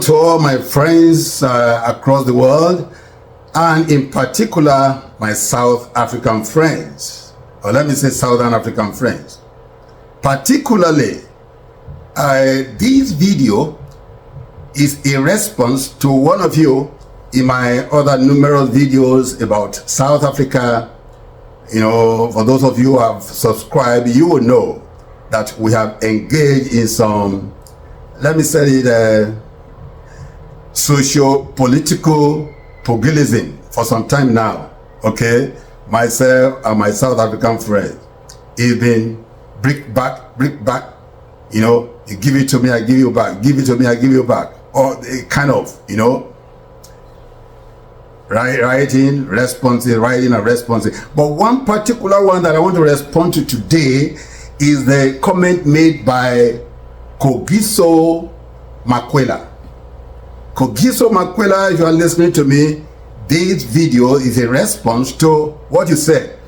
to all my friends across the world, and in particular my South African friends, or let me say Southern African friends. Particularly, this video is a response to one of you in my other numerous videos about South Africa. You know, for those of you who have subscribed, you will know that we have engaged in some, let me say it, socio-political pugilism for some time now. Okay, myself and my South African friend, it's been brick back, you know, you give it to me, I give you back, give it to me, I give you back, or kind of, you know, writing, responses, writing and responses. But one particular one that I want to respond to today is the comment made by Kogiso Makwela. Kogiso Makwela, if you are listening to me, this video is a response to what you said.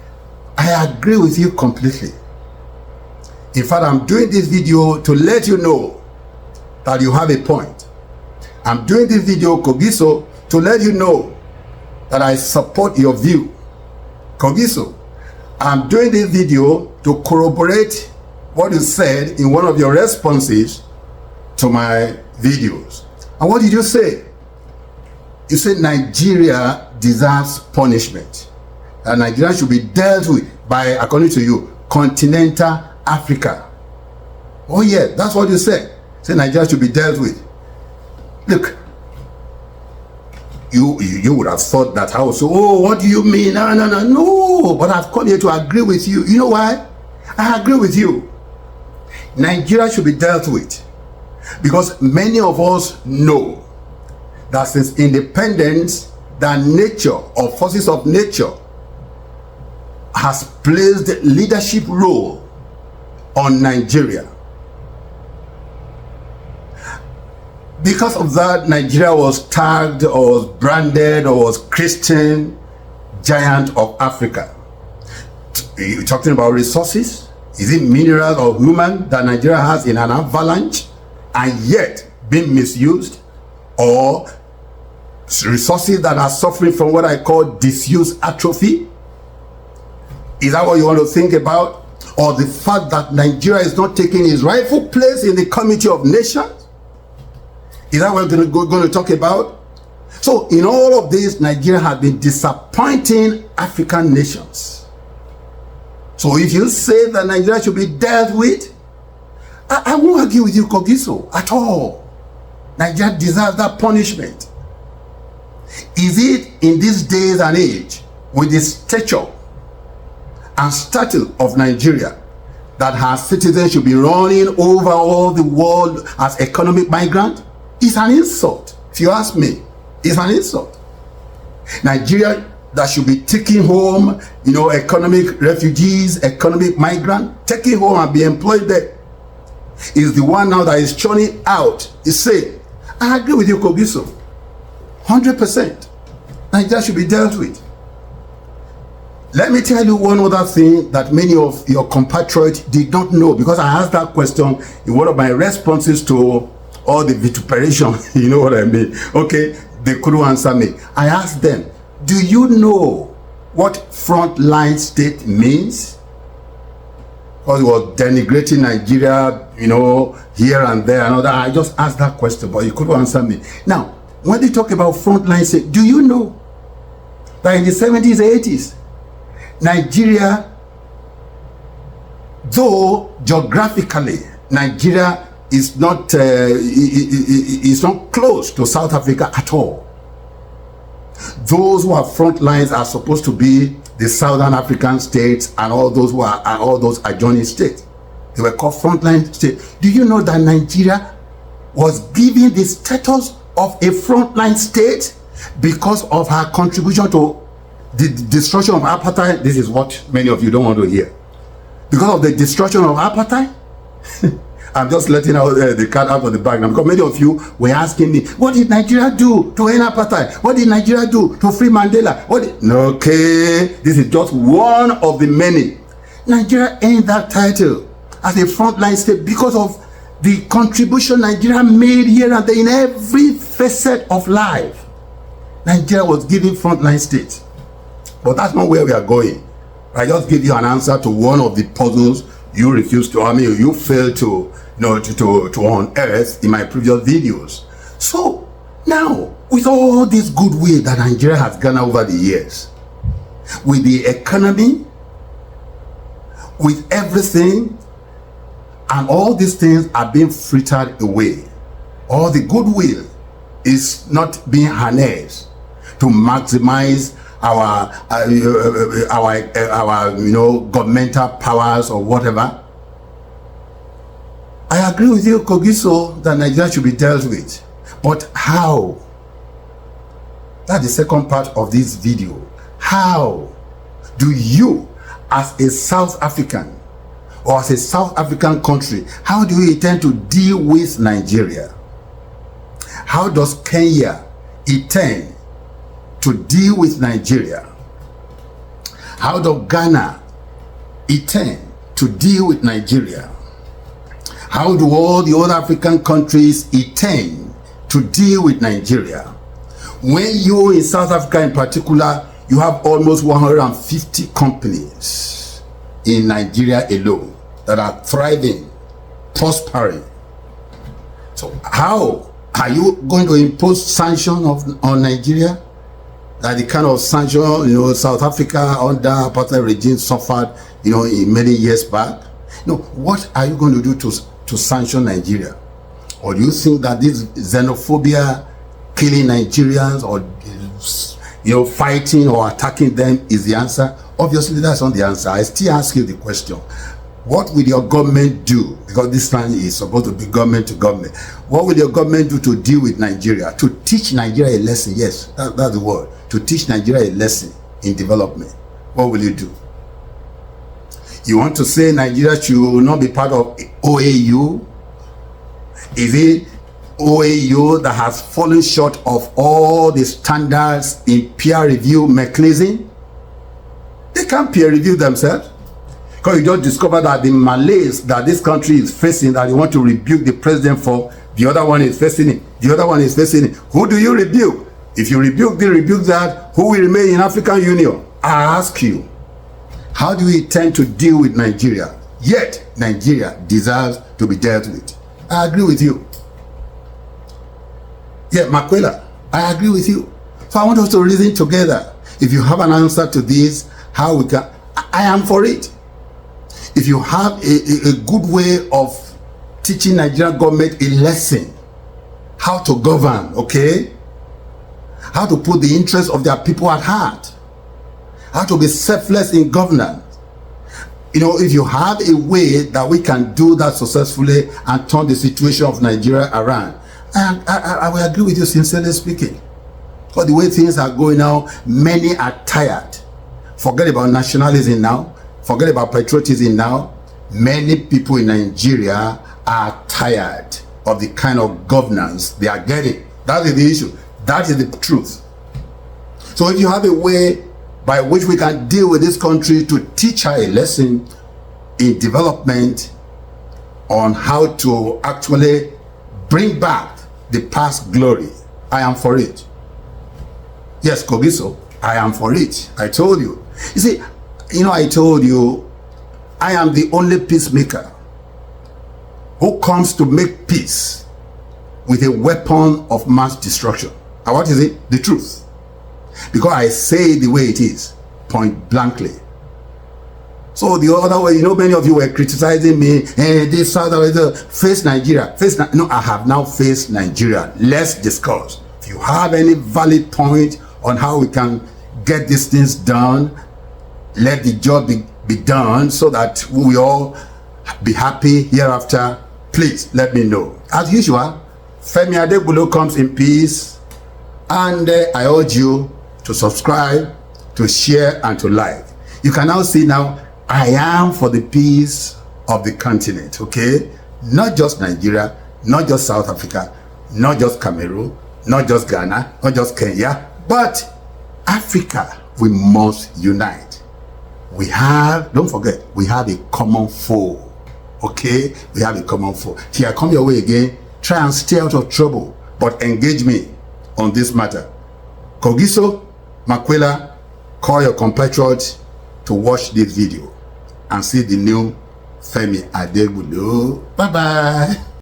I agree with you completely. In fact, I'm doing this video to let you know that you have a point. I'm doing this video, Kogiso, to let you know that I support your view. Kogiso, I'm doing this video to corroborate what you said in one of your responses to my videos. And what did you say? You said Nigeria deserves punishment, and Nigeria should be dealt with by, according to you, continental Africa. Oh yeah, that's what you said. Say Nigeria should be dealt with. Look, you would have thought that also, oh, what do you mean? No, but I've come here to agree with you. You know why? I agree with you. Nigeria should be dealt with because many of us know that since independence, the nature or forces of nature has placed leadership role on Nigeria. Because of that, Nigeria was tagged or was branded or was Christian giant of Africa. You're talking about resources? Is it minerals or human that Nigeria has in an avalanche and yet being misused, or resources that are suffering from what I call disuse atrophy? Is that what you want to think about? Or the fact that Nigeria is not taking its rightful place in the Committee of Nations? Is that what we're going to talk about? So in all of this, Nigeria has been disappointing African nations. So if you say that Nigeria should be dealt with, I won't argue with you, Kogiso, at all. Nigeria deserves that punishment. Is it in these days and age, with the stature and status of Nigeria, that her citizens should be running over all the world as economic migrants? It's an insult. If you ask me, it's an insult. Nigeria that should be taking home, you know, economic refugees, economic migrants, taking home and be employed there, is the one now that is churning out. Is saying, I agree with you, Kogiso, 100%. Nigeria should be dealt with. Let me tell you one other thing that many of your compatriots did not know, because I asked that question in one of my responses to all the vituperation. You know what I mean? Okay, they couldn't answer me. I asked them, do you know what frontline state means? Because it was denigrating Nigeria, you know, here and there and all that. I just asked that question, but you couldn't answer me. Now, when they talk about frontline state, do you know that in the 70s, 80s, Nigeria, though geographically Nigeria is not close to South Africa at all, those who are front lines are supposed to be the Southern African states and all those who are all those adjoining states. They were called frontline states. Do you know that Nigeria was given the status of a frontline state because of her contribution to the destruction of apartheid? This is what many of you don't want to hear. Because of the destruction of apartheid, I'm just letting out the cat out of the bag now, because many of you were asking me, what did Nigeria do to end apartheid? What did Nigeria do to free Mandela? Okay, this is just one of the many. Nigeria earned that title as a frontline state because of the contribution Nigeria made here and there in every facet of life. Nigeria was giving frontline states. But that's not where we are going. I just give you an answer to one of the puzzles you refused to, you failed to, to unearth in my previous videos. So now, with all this goodwill that Nigeria has garnered over the years, with the economy, with everything, and all these things are being frittered away. All the goodwill is not being harnessed to maximize our governmental powers or whatever. I agree with you, Kogiso, that Nigeria should be dealt with. But how? That's the second part of this video. How do you, as a South African, or as a South African country, how do you intend to deal with Nigeria? How does Kenya intend to deal with Nigeria? How does Ghana intend to deal with Nigeria? How do all the other African countries intend to deal with Nigeria? When you in South Africa in particular, you have almost 150 companies in Nigeria alone that are thriving, prospering. So how are you going to impose sanctions on Nigeria? That the kind of sanction, South Africa under apartheid regime suffered, in many years back. What are you going to do to sanction Nigeria? Or do you think that this xenophobia, killing Nigerians, or fighting or attacking them is the answer? Obviously, that's not the answer. I still ask you the question: what will your government do? Because this time is supposed to be government to government. What will your government do to deal with Nigeria? To teach Nigeria a lesson? Yes, that's the word. To teach Nigeria a lesson in development. What will you do? You want to say Nigeria should not be part of OAU? Is it OAU that has fallen short of all the standards in peer review mechanism? They can't peer review themselves. Because you just discover that the malaise that this country is facing, that you want to rebuke the president for, the other one is facing it. The other one is facing it. Who do you rebuke? If you rebuke that, who will remain in African Union? I ask you, how do you intend to deal with Nigeria? Yet, Nigeria deserves to be dealt with. I agree with you. Yeah, Makwela, I agree with you. So I want us to reason together. If you have an answer to this, how we can, I am for it. If you have a good way of teaching Nigerian government a lesson, how to govern, okay? How to put the interests of their people at heart. How to be selfless in governance. If you have a way that we can do that successfully and turn the situation of Nigeria around, I will agree with you, sincerely speaking. Because the way things are going now, many are tired. Forget about nationalism now. Forget about patriotism now. Many people in Nigeria are tired of the kind of governance they are getting. That is the issue. That is the truth. So if you have a way by which we can deal with this country to teach her a lesson in development on how to actually bring back the past glory, I am for it. Yes, Kogiso, I am for it. I told you. You see, I told you, I am the only peacemaker who comes to make peace with a weapon of mass destruction. And what is it? The truth. Because I say it the way it is, point blankly. So the other way, many of you were criticizing me, this South Africa, face Nigeria. No, I have now faced Nigeria. Let's discuss. If you have any valid point on how we can get these things done, let the job be done so that we will all be happy hereafter, please let me know. As usual, Femi Adebulo comes in peace, and I urge you to subscribe, to share, and to like. You can now see now, I am for the peace of the continent, okay? Not just Nigeria, not just South Africa, not just Cameroon, not just Ghana, not just Kenya, but Africa. We must unite. We have, don't forget, we have a common foe, Okay, we have a common foe. Till I come your way again, try and stay out of trouble, but engage me on this matter. Kogiso, Makwela, call your compatriots to watch this video and see the new Femi Adebulo. Bye-bye.